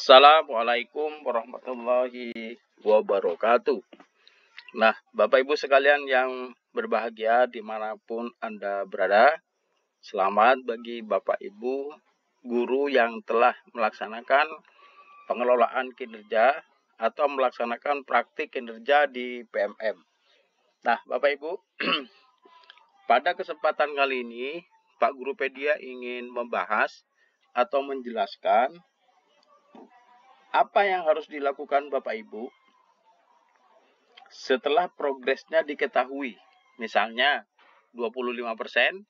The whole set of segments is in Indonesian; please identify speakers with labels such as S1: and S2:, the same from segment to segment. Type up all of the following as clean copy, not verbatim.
S1: Assalamualaikum warahmatullahi wabarakatuh. Nah, Bapak Ibu sekalian yang berbahagia dimanapun Anda berada, selamat bagi Bapak Ibu guru yang telah melaksanakan pengelolaan kinerja atau melaksanakan praktik kinerja di PMM. Nah, Bapak Ibu, pada kesempatan kali ini, Pak Guru Pedia ingin membahas atau menjelaskan apa yang harus dilakukan Bapak Ibu setelah progresnya diketahui. Misalnya 25%,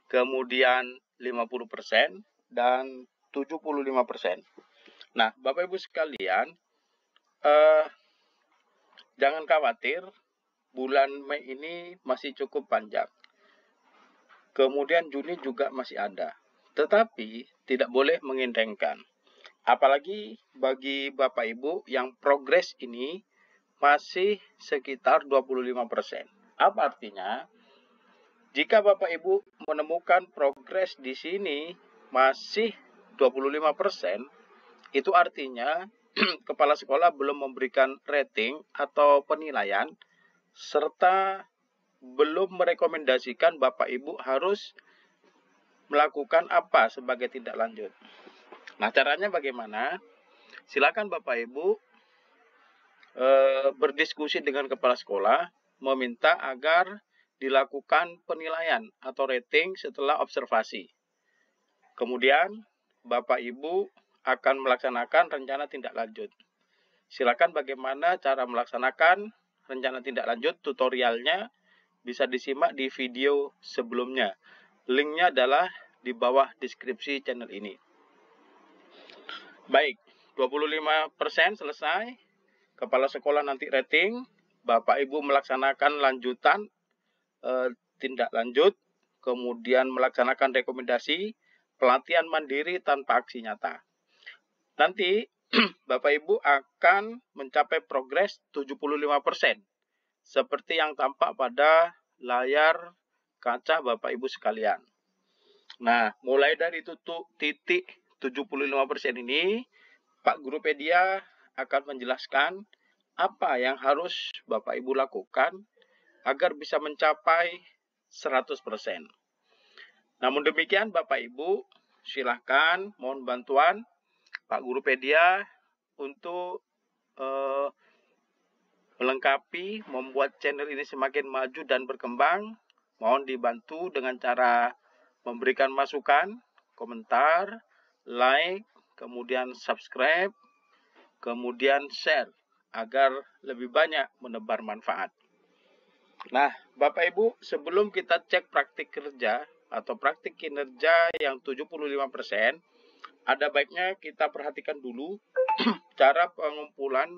S1: kemudian 50%, dan 75%. Nah, Bapak Ibu sekalian, jangan khawatir, bulan Mei ini masih cukup panjang. Kemudian Juni juga masih ada. Tetapi tidak boleh mengindengkan. Apalagi bagi Bapak Ibu yang progres ini masih sekitar 25%. Apa artinya? Jika Bapak Ibu menemukan progres di sini masih 25%, itu artinya kepala sekolah belum memberikan rating atau penilaian serta belum merekomendasikan Bapak Ibu harus melakukan apa sebagai tindak lanjut. Nah, caranya bagaimana? Silakan Bapak Ibu berdiskusi dengan kepala sekolah, meminta agar dilakukan penilaian atau rating setelah observasi. Kemudian, Bapak Ibu akan melaksanakan rencana tindak lanjut. Silakan bagaimana cara melaksanakan rencana tindak lanjut, tutorialnya bisa disimak di video sebelumnya. Linknya adalah di bawah deskripsi channel ini. Baik, 25% selesai. Kepala sekolah nanti rating. Bapak Ibu melaksanakan lanjutan tindak lanjut. Kemudian melaksanakan rekomendasi pelatihan mandiri tanpa aksi nyata. Nanti Bapak Ibu akan mencapai progres 75%. Seperti yang tampak pada layar kaca Bapak Ibu sekalian. Nah, mulai dari titik 75% ini, Pak Guru Pedia akan menjelaskan apa yang harus Bapak Ibu lakukan agar bisa mencapai 100%. Namun demikian Bapak Ibu, silahkan mohon bantuan Pak Guru Pedia untuk melengkapi, membuat channel ini semakin maju dan berkembang. Mohon dibantu dengan cara memberikan masukan, komentar, like, kemudian subscribe, kemudian share, agar lebih banyak menebar manfaat. Nah, Bapak Ibu, sebelum kita cek praktik kerja atau praktik kinerja yang 75%, ada baiknya kita perhatikan dulu cara pengumpulan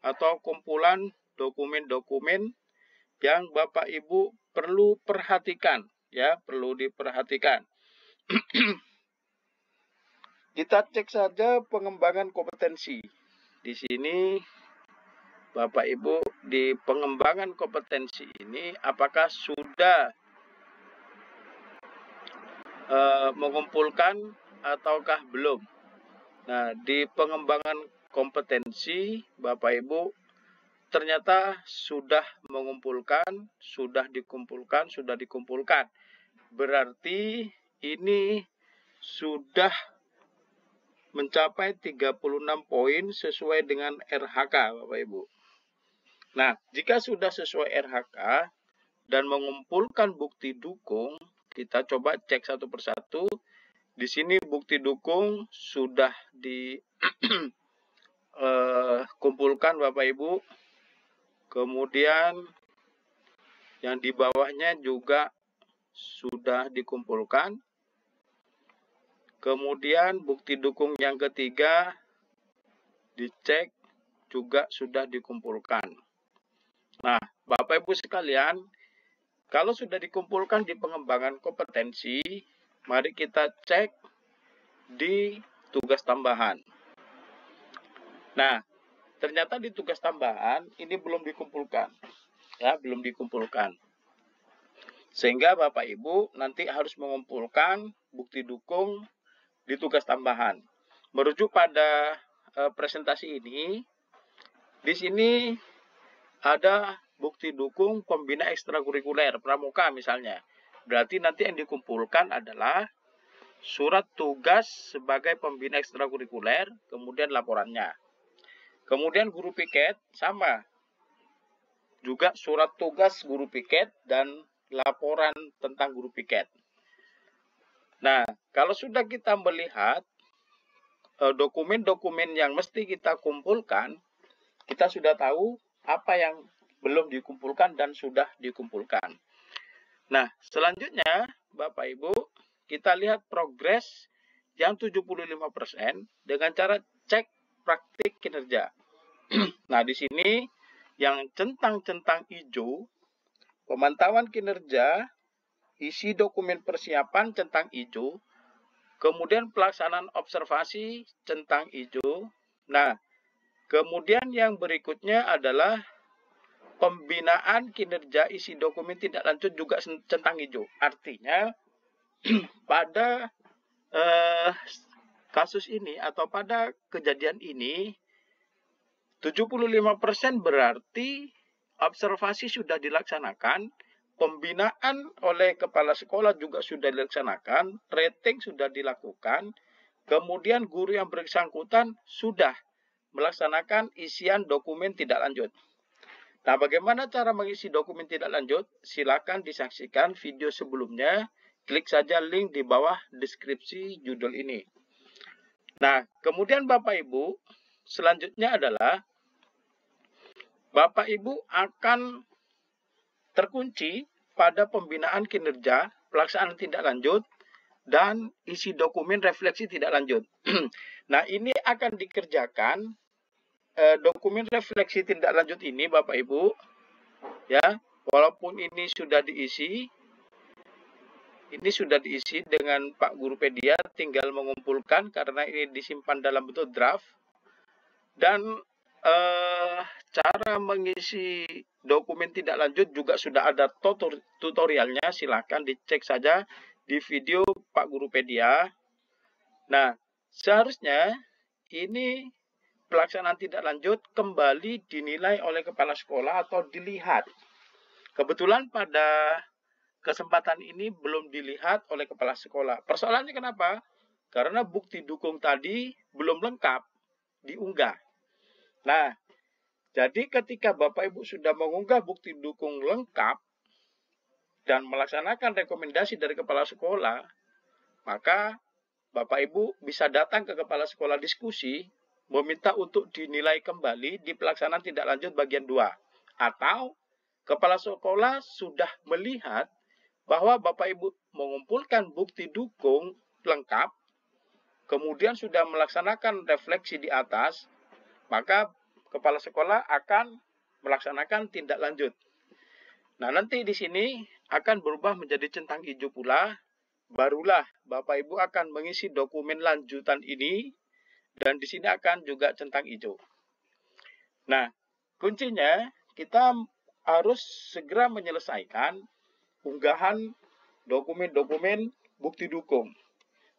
S1: atau kumpulan dokumen-dokumen yang Bapak Ibu perlu perhatikan, ya, perlu diperhatikan. Kita cek saja pengembangan kompetensi. Di sini Bapak Ibu di pengembangan kompetensi ini apakah sudah mengumpulkan ataukah belum? Nah, di pengembangan kompetensi Bapak Ibu ternyata sudah mengumpulkan, sudah dikumpulkan. Berarti ini sudah mencapai 36 poin sesuai dengan RHK Bapak Ibu. Nah, jika sudah sesuai RHK dan mengumpulkan bukti dukung, kita coba cek satu persatu. Di sini bukti dukung sudah dikumpulkan Bapak Ibu. Kemudian yang di bawahnya juga sudah dikumpulkan. Kemudian bukti dukung yang ketiga dicek juga sudah dikumpulkan. Nah, Bapak Ibu sekalian, kalau sudah dikumpulkan di pengembangan kompetensi, mari kita cek di tugas tambahan. Nah, ternyata di tugas tambahan ini belum dikumpulkan. Ya, belum dikumpulkan. Sehingga Bapak Ibu nanti harus mengumpulkan bukti dukung di tugas tambahan. merujuk pada presentasi ini, di sini ada bukti dukung pembina ekstrakurikuler pramuka misalnya. Berarti nanti yang dikumpulkan adalah surat tugas sebagai pembina ekstrakurikuler, kemudian laporannya. Kemudian guru piket sama. Juga surat tugas guru piket dan laporan tentang guru piket. Nah, kalau sudah kita melihat dokumen-dokumen yang mesti kita kumpulkan, kita sudah tahu apa yang belum dikumpulkan dan sudah dikumpulkan. Nah, selanjutnya Bapak Ibu, kita lihat progres yang 75% dengan cara cek praktik kinerja. Nah, di sini yang centang-centang hijau, pemantauan kinerja, isi dokumen persiapan centang hijau, kemudian pelaksanaan observasi centang hijau. Nah, kemudian yang berikutnya adalah pembinaan kinerja isi dokumen tindak lanjut juga centang hijau. Artinya pada kasus ini atau pada kejadian ini 75% berarti observasi sudah dilaksanakan, pembinaan oleh kepala sekolah juga sudah dilaksanakan, rating sudah dilakukan, kemudian guru yang bersangkutan sudah melaksanakan isian dokumen tidak lanjut. Nah, bagaimana cara mengisi dokumen tidak lanjut? Silakan disaksikan video sebelumnya. Klik saja link di bawah deskripsi judul ini. Nah, kemudian Bapak Ibu, selanjutnya adalah Bapak Ibu akan terkunci pada pembinaan kinerja, pelaksanaan tindak lanjut, dan isi dokumen refleksi tidak lanjut. Nah, ini akan dikerjakan dokumen refleksi tindak lanjut ini Bapak Ibu, ya, walaupun ini sudah diisi dengan Pak Guru Pedia, tinggal mengumpulkan karena ini disimpan dalam bentuk draft. Dan cara mengisi dokumen tidak lanjut juga sudah ada tutorialnya, silakan dicek saja di video Pak Guru Pedia. Nah, seharusnya ini pelaksanaan tidak lanjut kembali dinilai oleh kepala sekolah atau dilihat. Kebetulan pada kesempatan ini belum dilihat oleh kepala sekolah. Persoalannya kenapa? Karena bukti dukung tadi belum lengkap diunggah. Nah, jadi ketika Bapak Ibu sudah mengunggah bukti dukung lengkap dan melaksanakan rekomendasi dari kepala sekolah, maka Bapak Ibu bisa datang ke kepala sekolah diskusi, meminta untuk dinilai kembali di pelaksanaan tindak lanjut bagian 2. Atau kepala sekolah sudah melihat bahwa Bapak Ibu mengumpulkan bukti dukung lengkap, kemudian sudah melaksanakan refleksi di atas, maka kepala sekolah akan melaksanakan tindak lanjut. Nah, nanti di sini akan berubah menjadi centang hijau pula. Barulah Bapak Ibu akan mengisi dokumen lanjutan ini dan di sini akan juga centang hijau. Nah, kuncinya kita harus segera menyelesaikan unggahan dokumen-dokumen bukti dukung.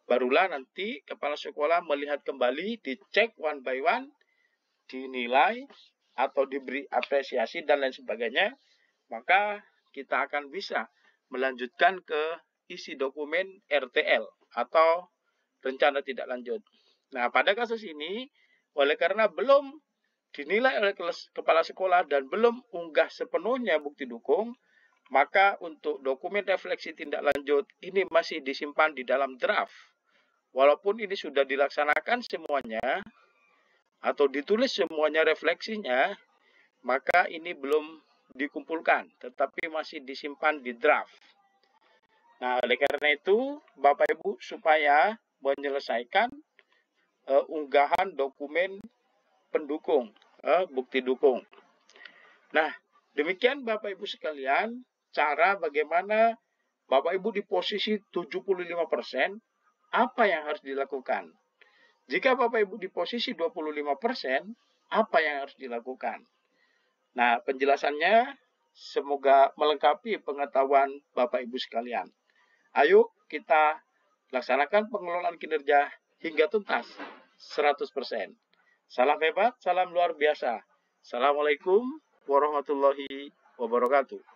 S1: Barulah nanti kepala sekolah melihat kembali, dicek one by one, dinilai atau diberi apresiasi dan lain sebagainya, maka kita akan bisa melanjutkan ke isi dokumen RTL atau rencana tidak lanjut. Nah, pada kasus ini, oleh karena belum dinilai oleh kepala sekolah dan belum unggah sepenuhnya bukti dukung, maka untuk dokumen refleksi tindak lanjut ini masih disimpan di dalam draft. Walaupun ini sudah dilaksanakan semuanya, atau ditulis semuanya refleksinya, maka ini belum dikumpulkan, tetapi masih disimpan di draft. Nah, oleh karena itu, Bapak Ibu supaya menyelesaikan unggahan dokumen pendukung, bukti dukung. Nah, demikian Bapak Ibu sekalian, cara bagaimana Bapak Ibu di posisi 75%, apa yang harus dilakukan. Jika Bapak Ibu di posisi 25%, apa yang harus dilakukan? Nah, penjelasannya semoga melengkapi pengetahuan Bapak Ibu sekalian. Ayo kita laksanakan pengelolaan kinerja hingga tuntas. 100%. Salam hebat, salam luar biasa. Assalamualaikum warahmatullahi wabarakatuh.